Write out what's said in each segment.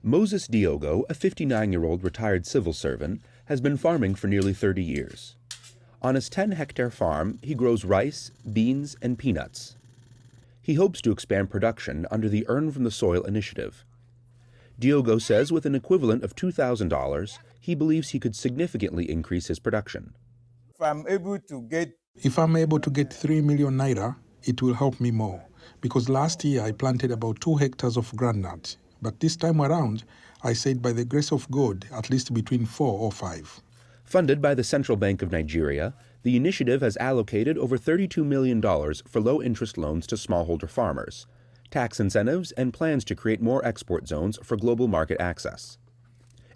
Moses Diogo, a 59-year-old retired civil servant, has been farming for nearly 30 years. On his 10-hectare farm, he grows rice, beans, and peanuts. He hopes to expand production under the Earn from the Soil initiative. Diogo says with an equivalent of $2,000, he believes he could significantly increase his production. If I'm able to get 3 million naira, it will help me more. Because last year I planted about 2 hectares of groundnut. But this time around, I said by the grace of God, at least between 4 or 5. Funded by the Central Bank of Nigeria, the initiative has allocated over $32 million for low-interest loans to smallholder farmers, tax incentives, and plans to create more export zones for global market access.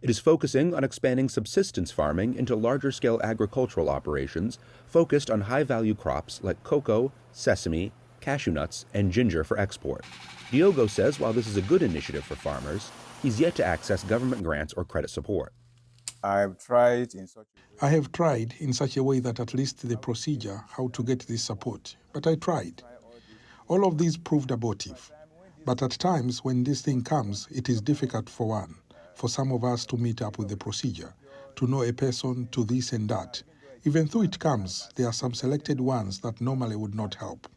It is focusing on expanding subsistence farming into larger-scale agricultural operations focused on high-value crops like cocoa, sesame, cashew nuts, and ginger for export. Diogo says while this is a good initiative for farmers, he's yet to access government grants or credit support. I have tried in such a way that at least the procedure, how to get this support, but I tried. All of these proved abortive. But at times when this thing comes, it is difficult for some of us to meet up with the procedure, to know a person, to this and that. Even though it comes, there are some selected ones that normally would not help.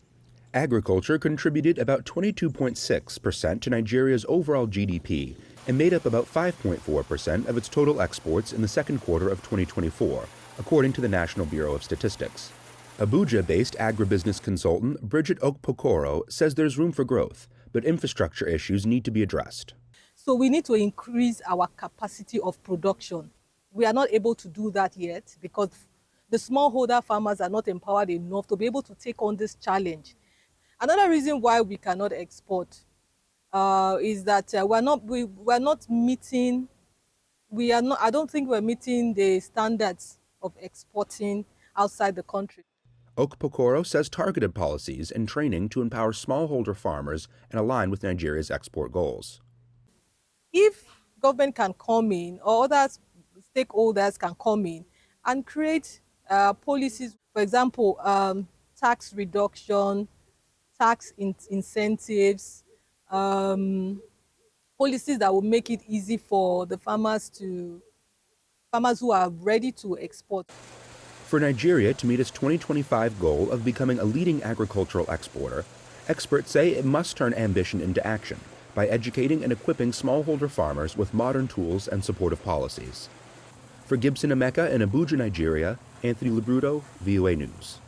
Agriculture contributed about 22.6% to Nigeria's overall GDP and made up about 5.4% of its total exports in the second quarter of 2024, according to the National Bureau of Statistics. Abuja-based agribusiness consultant Bridget Okpokoro says there's room for growth, but infrastructure issues need to be addressed. So we need to increase our capacity of production. We are not able to do that yet because the smallholder farmers are not empowered enough to be able to take on this challenge. Another reason why we cannot export is that I don't think we're meeting the standards of exporting outside the country. Okpokoro says targeted policies and training to empower smallholder farmers and align with Nigeria's export goals. If government can come in or other stakeholders can come in and create policies, for example, tax reduction, tax incentives, policies that will make it easy for the farmers who are ready to export. For Nigeria to meet its 2025 goal of becoming a leading agricultural exporter, experts say it must turn ambition into action by educating and equipping smallholder farmers with modern tools and supportive policies. For Gibson Emeka in Abuja, Nigeria, Anthony Labruto, VOA News.